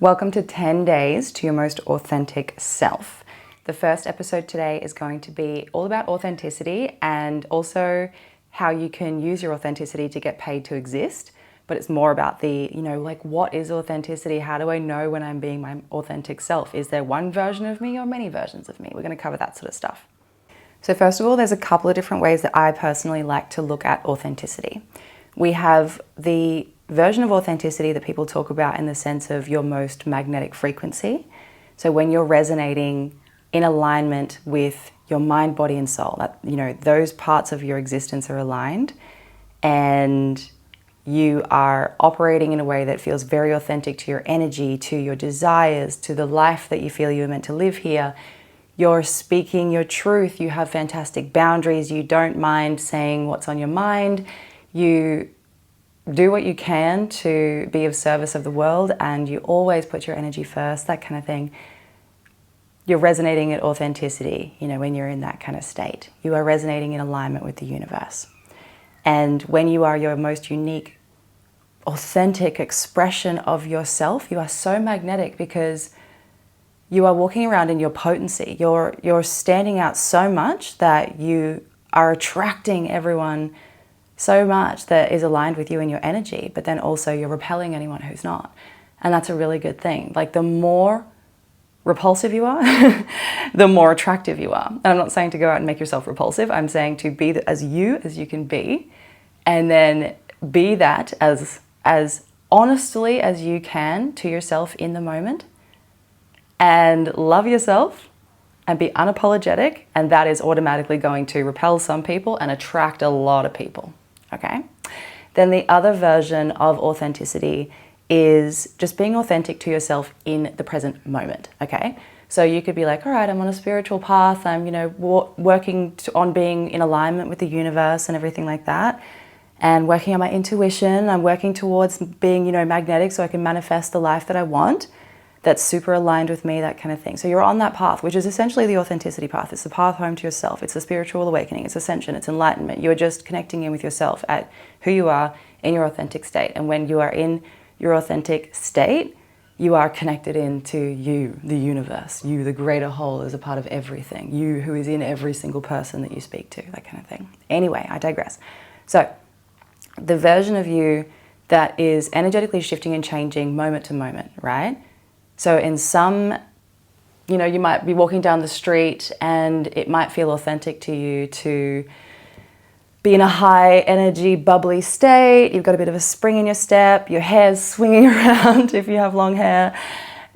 Welcome to 10 days to your most authentic self. The first episode today is going to be all about authenticity and also how you can use your authenticity to get paid to exist. But it's more about the, what is authenticity? How do I know when I'm being my authentic self? Is there one version of me or many versions of me? We're going to cover that sort of stuff. So first of all, there's a couple of different ways that I personally like to look at authenticity. We have the version of authenticity that people talk about in the sense of your most magnetic frequency. So when you're resonating in alignment with your mind, body, and soul, that, those parts of your existence are aligned and you are operating in a way that feels very authentic to your energy, to your desires, to the life that you feel you're meant to live here. You're speaking your truth. You have fantastic boundaries. You don't mind saying what's on your mind. You do what you can to be of service of the world, and you always put your energy first, that kind of thing. You're resonating at authenticity, when you're in that kind of state. You are resonating in alignment with the universe. And when you are your most unique, authentic expression of yourself, you are so magnetic because you are walking around in your potency. You're standing out so much that you are attracting everyone so much that is aligned with you and your energy, but then also you're repelling anyone who's not. And that's a really good thing. Like, the more repulsive you are, the more attractive you are. And I'm not saying to go out and make yourself repulsive. I'm saying to be as you can be, and then be that as honestly as you can to yourself in the moment, and love yourself and be unapologetic. And that is automatically going to repel some people and attract a lot of people. Okay. Then the other version of authenticity is just being authentic to yourself in the present moment. Okay. So you could be like, all right, I'm on a spiritual path. I'm, working on being in alignment with the universe and everything like that, and working on my intuition. I'm working towards being, magnetic so I can manifest the life that I want. That's super aligned with me, that kind of thing. So you're on that path, which is essentially the authenticity path. It's the path home to yourself. It's the spiritual awakening. It's ascension. It's enlightenment. You're just connecting in with yourself at who you are in your authentic state. And when you are in your authentic state, you are connected into you, the universe, you, the greater whole, as a part of everything. You, who is in every single person that you speak to, that kind of thing. Anyway, I digress. So the version of you that is energetically shifting and changing moment to moment, right? So in some, you might be walking down the street and it might feel authentic to you to be in a high energy, bubbly state. You've got a bit of a spring in your step, your hair's swinging around if you have long hair.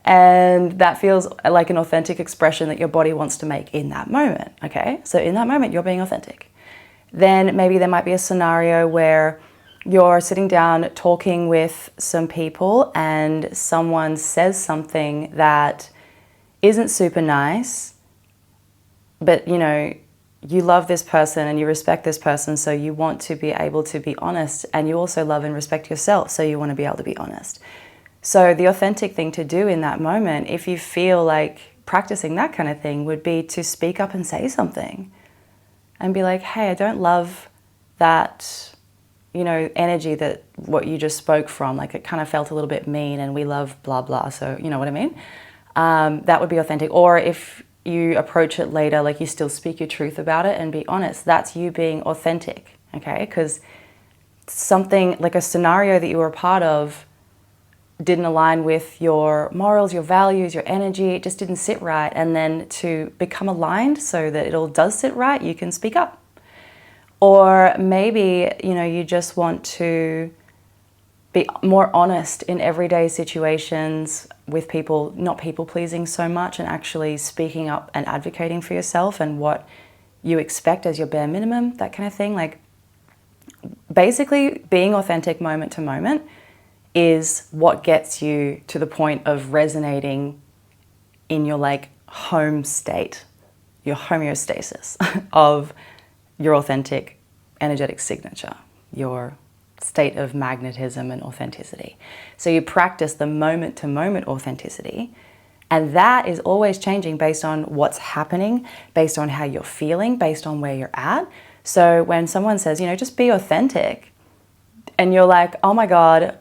And that feels like an authentic expression that your body wants to make in that moment, okay? So in that moment, you're being authentic. Then maybe there might be a scenario where you're sitting down talking with some people and someone says something that isn't super nice, but you love this person and you respect this person, so you want to be able to be honest, and you also love and respect yourself, so you want to be able to be honest. So the authentic thing to do in that moment, if you feel like practicing that kind of thing, would be to speak up and say something and be like, hey, I don't love that energy that what you just spoke from, like it kind of felt a little bit mean and we love blah, blah. So you know what I mean? That would be authentic. Or if you approach it later, like you still speak your truth about it and be honest, that's you being authentic, okay? Because something like a scenario that you were a part of didn't align with your morals, your values, your energy, it just didn't sit right. And then to become aligned so that it all does sit right, you can speak up. Or maybe, you just want to be more honest in everyday situations with people, not people pleasing so much, and actually speaking up and advocating for yourself and what you expect as your bare minimum, that kind of thing. Like, basically being authentic moment to moment is what gets you to the point of resonating in your home state, your homeostasis of your authentic energetic signature, your state of magnetism and authenticity. So you practice the moment-to-moment authenticity, and that is always changing based on what's happening, based on how you're feeling, based on where you're at. So when someone says, just be authentic, and you're like, oh my God,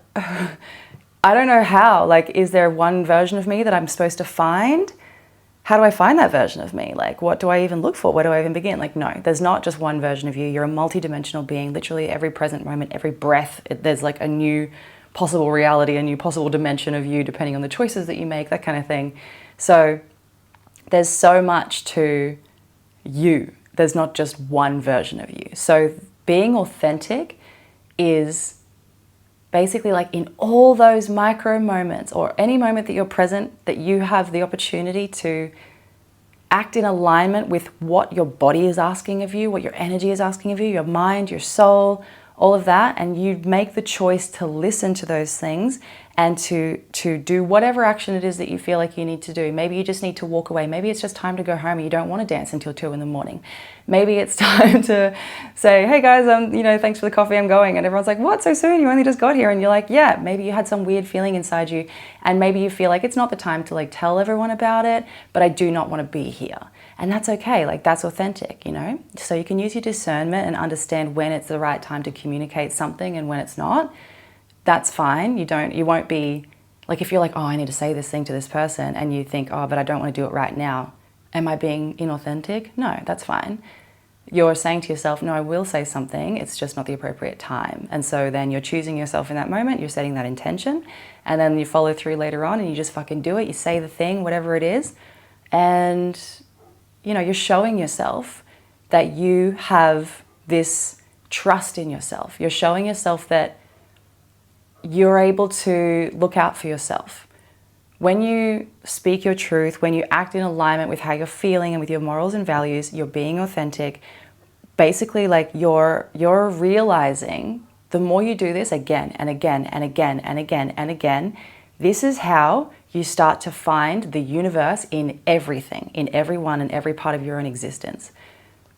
I don't know how. Like, is there one version of me that I'm supposed to find? How do I find that version of me? Like, what do I even look for? Where do I even begin? Like, no, there's not just one version of you. You're a multidimensional being. Literally every present moment, every breath, there's like a new possible reality, a new possible dimension of you, depending on the choices that you make, that kind of thing. So there's so much to you. There's not just one version of you. So being authentic is basically like in all those micro moments, or any moment that you're present, that you have the opportunity to act in alignment with what your body is asking of you, what your energy is asking of you, your mind, your soul, all of that. And you make the choice to listen to those things and to do whatever action it is that you feel like you need to do. Maybe you just need to walk away. Maybe it's just time to go home and you don't want to dance until 2 a.m. Maybe it's time to say, hey guys, thanks for the coffee, I'm going. And everyone's like, what, so soon? You only just got here. And you're like, yeah, maybe you had some weird feeling inside you. And maybe you feel like it's not the time to like tell everyone about it, but I do not want to be here. And that's okay. Like, that's authentic, So you can use your discernment and understand when it's the right time to communicate something and when it's not. That's fine. You won't be like, if you're like, oh, I need to say this thing to this person, and you think, oh, but I don't want to do it right now. Am I being inauthentic? No, that's fine. You're saying to yourself, no, I will say something. It's just not the appropriate time. And so then you're choosing yourself in that moment. You're setting that intention, and then you follow through later on and you just fucking do it. You say the thing, whatever it is. And, you're showing yourself that you have this trust in yourself. You're showing yourself that you're able to look out for yourself. When you speak your truth, when you act in alignment with how you're feeling and with your morals and values, you're being authentic. Basically, like you're realizing, the more you do this again and again and again and again and again, this is how you start to find the universe in everything, in everyone and every part of your own existence.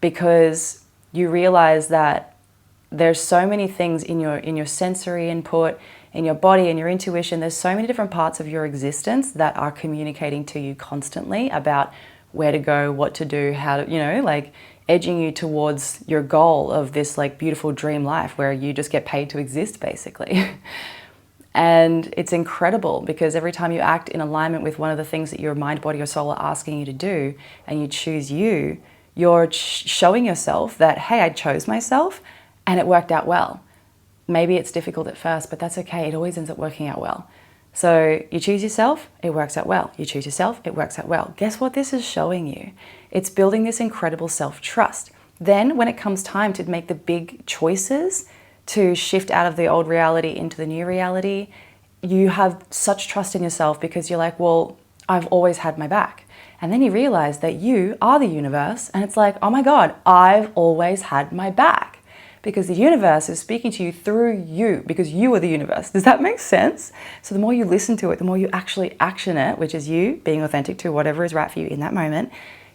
Because you realize that there's so many things in your sensory input, in your body and your intuition. There's so many different parts of your existence that are communicating to you constantly about where to go, what to do, how to, like edging you towards your goal of this like beautiful dream life where you just get paid to exist, basically. And it's incredible because every time you act in alignment with one of the things that your mind, body, or soul are asking you to do, and you choose you're showing yourself that, hey, I chose myself and it worked out well. Maybe it's difficult at first, but that's okay. It always ends up working out well. So you choose yourself, it works out well. You choose yourself, it works out well. Guess what this is showing you? It's building this incredible self-trust. Then when it comes time to make the big choices, to shift out of the old reality into the new reality, you have such trust in yourself because you're like, well, I've always had my back. And then you realize that you are the universe, and it's like, oh my God, I've always had my back. Because the universe is speaking to you through you, because you are the universe. Does that make sense? So the more you listen to it, the more you actually action it, which is you being authentic to whatever is right for you in that moment,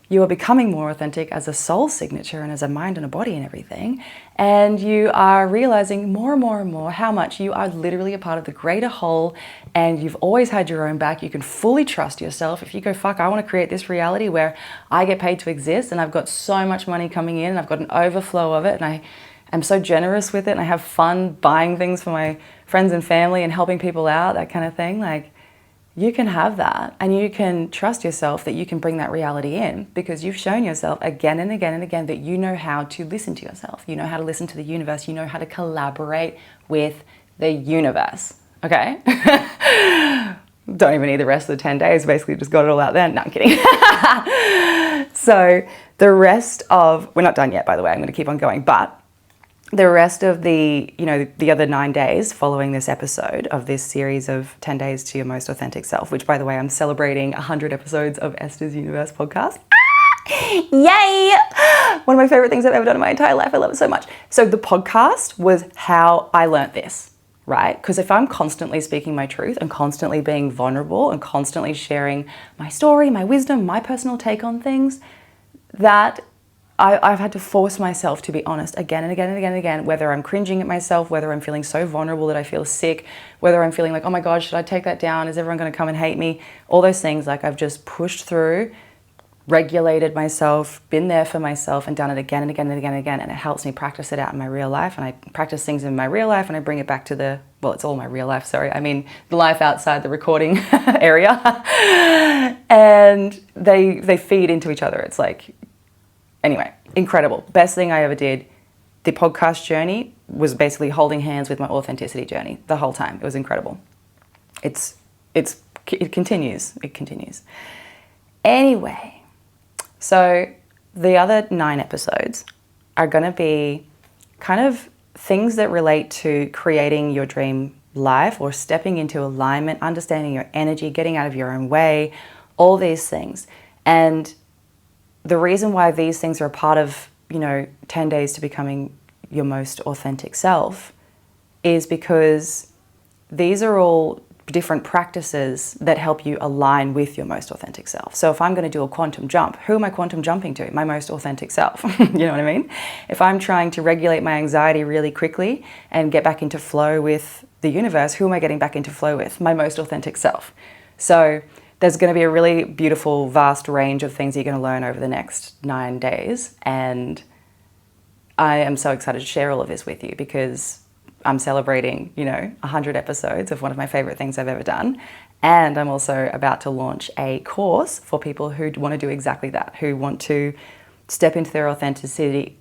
you are becoming more authentic as a soul signature and as a mind and a body and everything. And you are realizing more and more and more how much you are literally a part of the greater whole, and you've always had your own back. You can fully trust yourself. If you go, fuck, I want to create this reality where I get paid to exist and I've got so much money coming in and I've got an overflow of it, and I'm so generous with it, and I have fun buying things for my friends and family and helping people out, that kind of thing. Like, you can have that, and you can trust yourself that you can bring that reality in, because you've shown yourself again and again and again that you know how to listen to yourself. You know how to listen to the universe. You know how to collaborate with the universe. Okay? Don't even need the rest of the 10 days. Basically just got it all out there. No, I'm kidding. So the rest of, we're not done yet, by the way. I'm going to keep on going, but the rest of the other 9 days following this episode of this series of 10 days to your most authentic self, which, by the way, I'm celebrating 100 episodes of Esther's Universe podcast. Yay! One of my favorite things I've ever done in my entire life. I love it so much. So the podcast was how I learned this, right? Because if I'm constantly speaking my truth and constantly being vulnerable and constantly sharing my story, my wisdom, my personal take on things, that I've had to force myself to be honest again and again and again and again, whether I'm cringing at myself, whether I'm feeling so vulnerable that I feel sick, whether I'm feeling like, oh my God, should I take that down? Is everyone going to come and hate me? All those things, like, I've just pushed through regulated myself, been there for myself, and done it again and again and again and again. And it helps me practice it out in my real life. And I practice things in my real life and I bring it back to the, well, it's all my real life, sorry. I mean, the life outside the recording area. And they feed into each other. It's like, anyway, incredible. Best thing I ever did. The podcast journey was basically holding hands with my authenticity journey the whole time. It was incredible. It continues. It continues. Anyway, so the other 9 episodes are going to be kind of things that relate to creating your dream life or stepping into alignment, understanding your energy, getting out of your own way, all these things. And the reason why these things are a part of, 10 days to becoming your most authentic self is because these are all different practices that help you align with your most authentic self. So if I'm going to do a quantum jump, who am I quantum jumping to? My most authentic self. You know what I mean? If I'm trying to regulate my anxiety really quickly and get back into flow with the universe, who am I getting back into flow with? My most authentic self. So there's going to be a really beautiful, vast range of things you're going to learn over the next 9 days. And I am so excited to share all of this with you because I'm celebrating, 100 episodes of one of my favorite things I've ever done. And I'm also about to launch a course for people who want to do exactly that, who want to step into their authenticity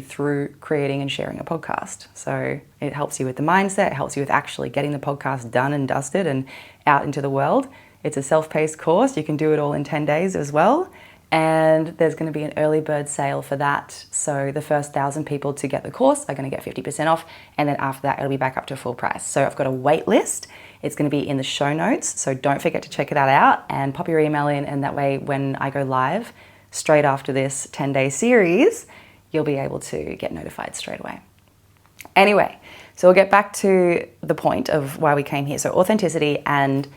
through creating and sharing a podcast. So it helps you with the mindset, it helps you with actually getting the podcast done and dusted and out into the world. It's a self-paced course. You can do it all in 10 days as well. And there's going to be an early bird sale for that. So the first 1,000 people to get the course are going to get 50% off. And then after that, it'll be back up to full price. So I've got a wait list. It's going to be in the show notes. So don't forget to check that out and pop your email in. And that way, when I go live straight after this 10-day series, you'll be able to get notified straight away. Anyway, so we'll get back to the point of why we came here. So authenticity and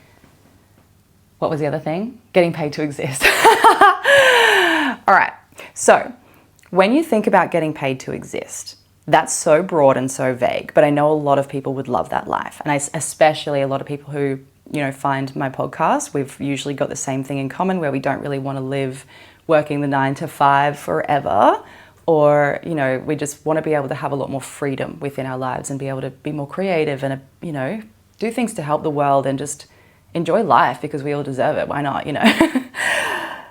what was the other thing? Getting paid to exist. All right. So when you think about getting paid to exist, that's so broad and so vague, but I know a lot of people would love that life. And especially a lot of people who, find my podcast, we've usually got the same thing in common where we don't really want to live working the 9 to 5 forever. Or, we just want to be able to have a lot more freedom within our lives and be able to be more creative and, do things to help the world and just enjoy life because we all deserve it. Why not,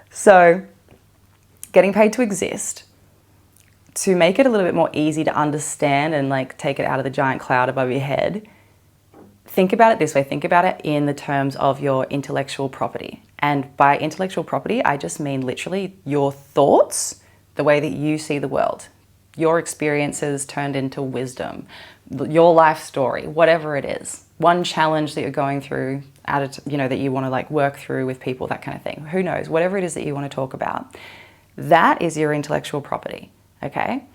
So getting paid to exist, to make it a little bit more easy to understand and take it out of the giant cloud above your head, think about it this way. Think about it in the terms of your intellectual property. And by intellectual property, I just mean literally your thoughts, the way that you see the world, your experiences turned into wisdom, your life story, whatever it is. One challenge that you're going through, that you want to work through with people, that kind of thing. Who knows? Whatever it is that you want to talk about, that is your intellectual property, okay?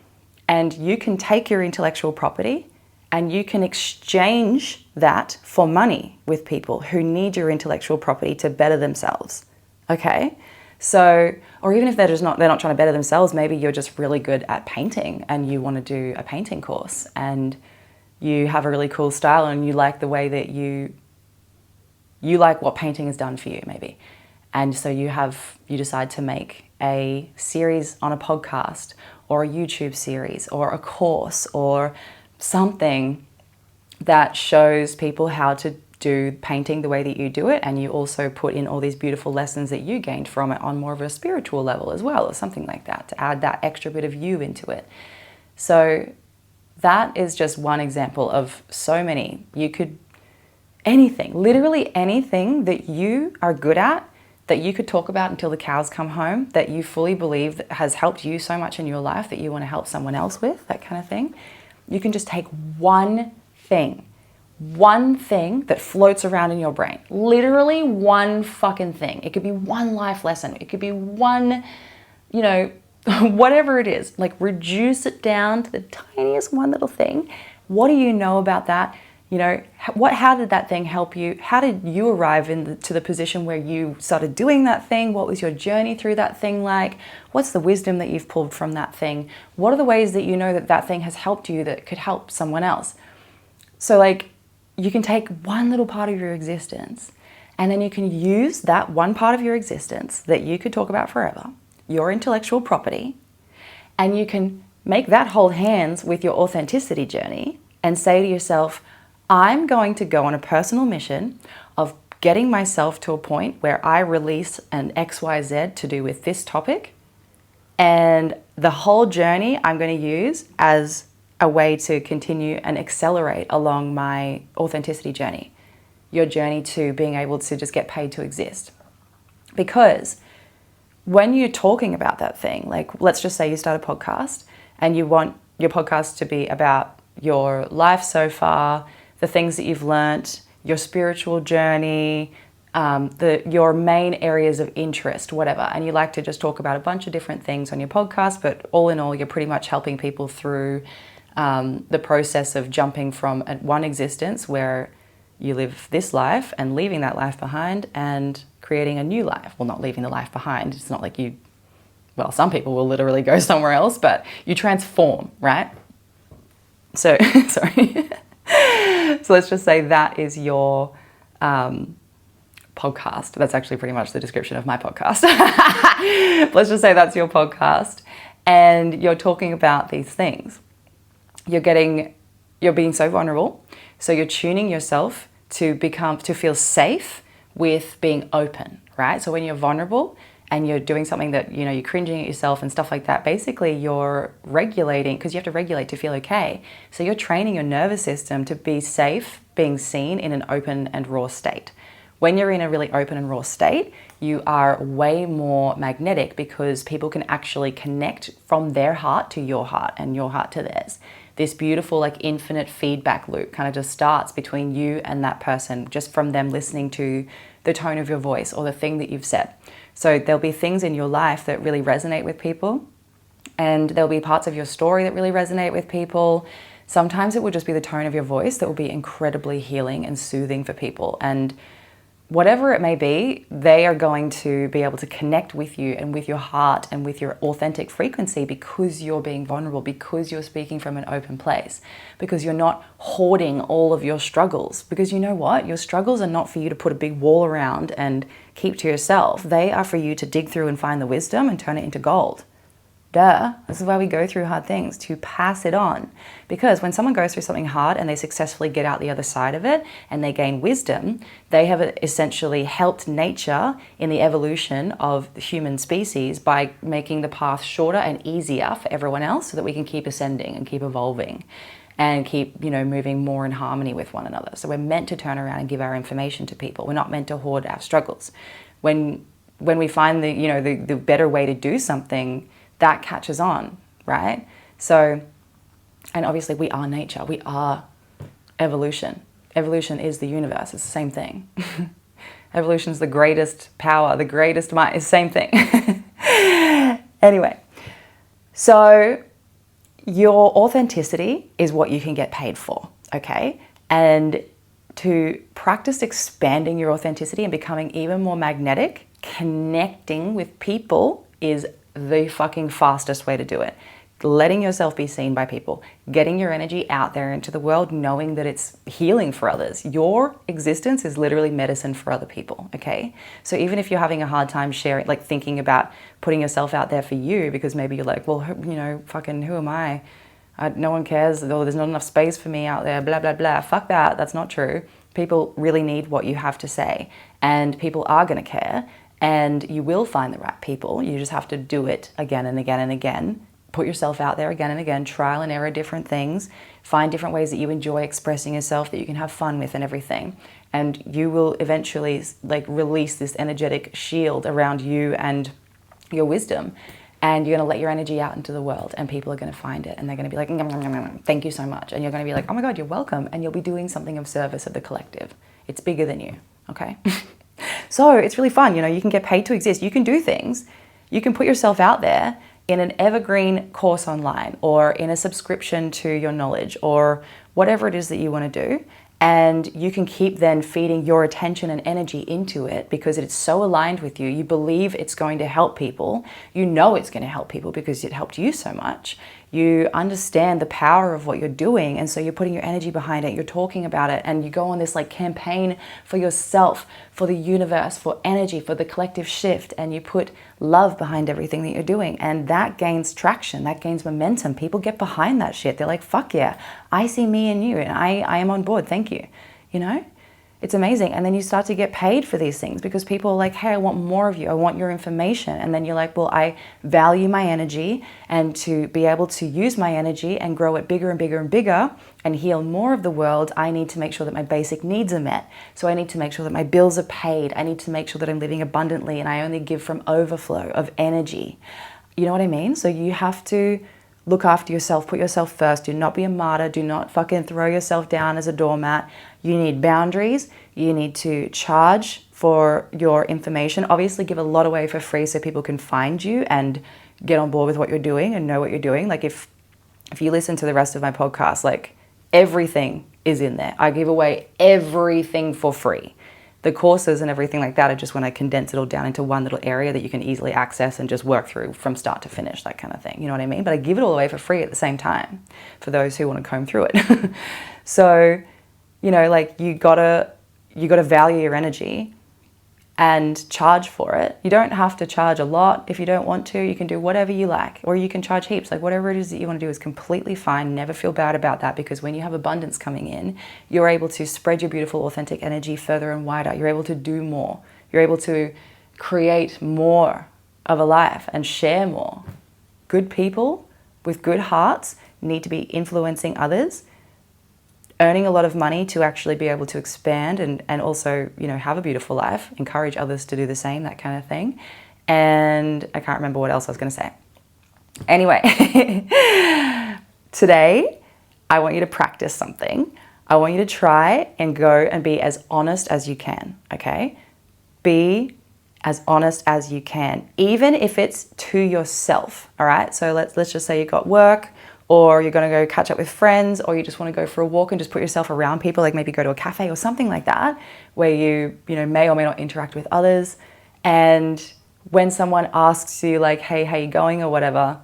And you can take your intellectual property and you can exchange that for money with people who need your intellectual property to better themselves, okay? So, or even if they're not trying to better themselves, maybe you're just really good at painting and you want to do a painting course and you have a really cool style and you like the way that you like what painting has done for you, maybe. And so you decide to make a series on a podcast or a YouTube series or a course or something that shows people how to do painting the way that you do it, and you also put in all these beautiful lessons that you gained from it on more of a spiritual level as well, or something like that, to add that extra bit of you into it. So that is just one example of so many. You could, anything, literally anything that you are good at, that you could talk about until the cows come home, that you fully believe that has helped you so much in your life that you want to help someone else with, that kind of thing. You can just take one thing that floats around in your brain, literally one fucking thing. It could be one life lesson. It could be one, whatever it is, reduce it down to the tiniest one little thing. What do you know about that? How did that thing help you? How did you arrive to the position where you started doing that thing? What was your journey through that thing like? What's the wisdom that you've pulled from that thing? What are the ways that you know that thing has helped you that could help someone else? So you can take one little part of your existence And then you can use that one part of your existence that you could talk about forever, your intellectual property, and you can make that hold hands with your authenticity journey and say to yourself, I'm going to go on a personal mission of getting myself to a point where I release an XYZ to do with this topic. And the whole journey I'm going to use as a way to continue and accelerate along my authenticity journey, your journey to being able to just get paid to exist. Because when you're talking about that thing, like let's just say you start a podcast and you want your podcast to be about your life so far, the things that you've learnt, your spiritual journey, your main areas of interest, whatever. And you like to just talk about a bunch of different things on your podcast, but all in all, you're pretty much helping people through the process of jumping from one existence where you live this life and leaving that life behind and creating a new life. Well, not leaving the life behind. It's not like some people will literally go somewhere else, but you transform, right? So, sorry. So let's just say that is your podcast. That's actually pretty much the description of my podcast. Let's just say that's your podcast and you're talking about these things. You're being so vulnerable. So you're tuning yourself to feel safe with being open, right? So when you're vulnerable and you're doing something that, you're cringing at yourself and stuff like that, basically you're regulating, because you have to regulate to feel okay. So you're training your nervous system to be safe being seen in an open and raw state. When you're in a really open and raw state, you are way more magnetic because people can actually connect from their heart to your heart and your heart to theirs. This beautiful, infinite feedback loop kind of just starts between you and that person, just from them listening to the tone of your voice or the thing that you've said. So there'll be things in your life that really resonate with people, and there'll be parts of your story that really resonate with people. Sometimes it will just be the tone of your voice that will be incredibly healing and soothing for people. And whatever it may be, they are going to be able to connect with you and with your heart and with your authentic frequency because you're being vulnerable, because you're speaking from an open place, because you're not hoarding all of your struggles. Because you know what? Your struggles are not for you to put a big wall around and keep to yourself. They are for you to dig through and find the wisdom and turn it into gold. Duh. This is why we go through hard things, to pass it on. Because when someone goes through something hard and they successfully get out the other side of it and they gain wisdom, they have essentially helped nature in the evolution of the human species by making the path shorter and easier for everyone else so that we can keep ascending and keep evolving and keep, moving more in harmony with one another. So we're meant to turn around and give our information to people. We're not meant to hoard our struggles. When we find the better way to do something, that catches on, right? So, and obviously we are nature, we are evolution. Evolution is the universe, it's the same thing. Evolution is the greatest power, the greatest might, it's the same thing. Anyway, so your authenticity is what you can get paid for, okay? And to practice expanding your authenticity and becoming even more magnetic, connecting with people is the fucking fastest way to do it. Letting yourself be seen by people, getting your energy out there into the world, knowing that it's healing for others. Your existence is literally medicine for other people, okay? So even if you're having a hard time sharing, thinking about putting yourself out there for you, because maybe you're like, well, fucking who am I? No one cares, or there's not enough space for me out there, blah, blah, blah. Fuck that, that's not true. People really need what you have to say, and people are gonna care. And you will find the right people. You just have to do it again and again and again. Put yourself out there again and again, trial and error different things, find different ways that you enjoy expressing yourself, that you can have fun with and everything. And you will eventually release this energetic shield around you and your wisdom. And you're gonna let your energy out into the world and people are gonna find it and they're gonna be like, nom, nom, nom, nom, thank you so much. And you're gonna be like, oh my God, you're welcome. And you'll be doing something of service of the collective. It's bigger than you, okay? So it's really fun, you can get paid to exist. You can do things. You can put yourself out there in an evergreen course online or in a subscription to your knowledge or whatever it is that you want to do. And you can keep then feeding your attention and energy into it because it's so aligned with you. You believe it's going to help people. You know it's going to help people because it helped you so much. You understand the power of what you're doing, and so you're putting your energy behind it. You're talking about it, and you go on this like campaign for yourself, for the universe, for energy, for the collective shift, and you put love behind everything that you're doing, and that gains traction, that gains momentum. People get behind that shit. They're like, fuck yeah, I see me and you, and I am on board, thank you. You know? It's amazing. And then you start to get paid for these things because people are like, hey, I want more of you. I want your information. And then you're like, well, I value my energy, and to be able to use my energy and grow it bigger and bigger and bigger and heal more of the world, I need to make sure that my basic needs are met. So I need to make sure that my bills are paid. I need to make sure that I'm living abundantly, and I only give from overflow of energy. You know what I mean? So you have to look after yourself, put yourself first. Do not be a martyr. Do not fucking throw yourself down as a doormat. You need boundaries. You need to charge for your information. Obviously, give a lot away for free so people can find you and get on board with what you're doing and know what you're doing. Like if you listen to the rest of my podcast, like everything is in there. I give away everything for free. The courses and everything like that are just when I condense it all down into one little area that you can easily access and just work through from start to finish, that kind of thing. You know what I mean? But I give it all away for free at the same time for those who want to comb through it. So, you know, like you gotta value your energy and charge for it. You don't have to charge a lot if you don't want to. You can do whatever you like, or you can charge heaps. Like whatever it is that you want to do is completely fine. Never feel bad about that, because when you have abundance coming in, you're able to spread your beautiful, authentic energy further and wider. You're able to do more. You're able to create more of a life and share more. Good people with good hearts need to be influencing others, earning a lot of money to actually be able to expand and also, you know, have a beautiful life, encourage others to do the same, that kind of thing. And I can't remember what else I was going to say. Anyway, today I want you to practice something. I want you to try and go and be as honest as you can, okay? Be as honest as you can, even if it's to yourself, all right? So let's just say you got work, or you're going to go catch up with friends, or you just want to go for a walk and just put yourself around people, like maybe go to a cafe or something like that, where you know, may or may not interact with others. And when someone asks you like, hey, how you going or whatever,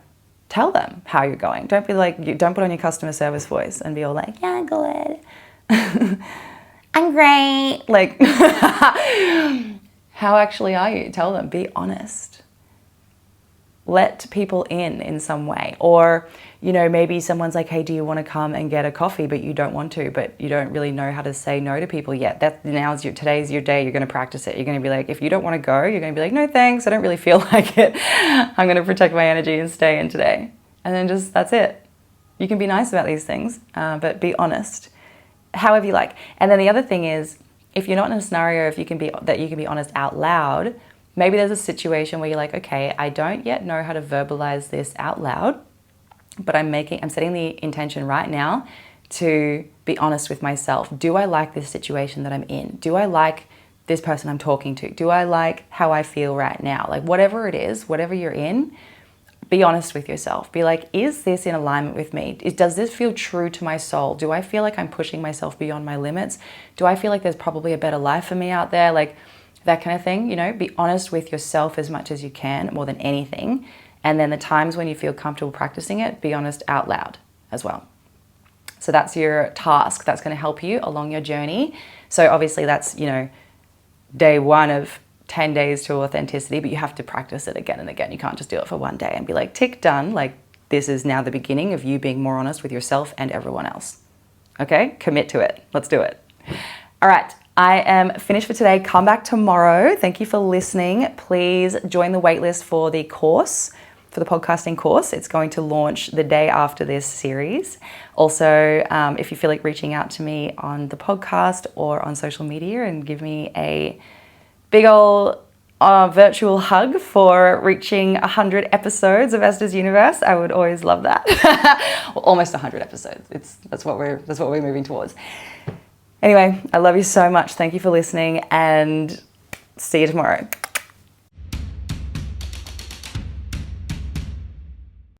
tell them how you're going. Don't be like, don't put on your customer service voice and be all like, yeah, good. I'm great. Like, how actually are you? Tell them, be honest. Let people in some way. Or, you know, maybe someone's like, hey, do you want to come and get a coffee? But you don't want to, but you don't really know how to say no to people yet. Today's your day. You're going to practice it. You're going to be like, if you don't want to go, you're going to be like, no, thanks. I don't really feel like it. I'm going to protect my energy and stay in today. And then just, that's it. You can be nice about these things, but be honest, however you like. And then the other thing is, if you're not in a scenario, if you can be honest out loud, maybe there's a situation where you're like, okay, I don't yet know how to verbalize this out loud, but I'm setting the intention right now to be honest with myself. Do I like this situation that I'm in? Do I like this person I'm talking to? Do I like how I feel right now? Like whatever it is, whatever you're in, be honest with yourself. Be like, is this in alignment with me? Does this feel true to my soul? Do I feel like I'm pushing myself beyond my limits? Do I feel like there's probably a better life for me out there? Like that kind of thing, you know, be honest with yourself as much as you can, more than anything. And then the times when you feel comfortable practicing it, be honest out loud as well. So that's your task. That's going to help you along your journey. So obviously that's, you know, day 1 of 10 days to authenticity, but you have to practice it again and again. You can't just do it for one day and be like, tick, done. Like this is now the beginning of you being more honest with yourself and everyone else. Okay? Commit to it. Let's do it. All right. I am finished for today. Come back tomorrow. Thank you for listening. Please join the waitlist for the course, for the podcasting course. It's going to launch the day after this series. Also, if you feel like reaching out to me on the podcast or on social media and give me a big ol' virtual hug for reaching 100 episodes of Esther's Universe, I would always love that. Well, almost 100 episodes. That's what we're moving towards. Anyway, I love you so much. Thank you for listening, and see you tomorrow.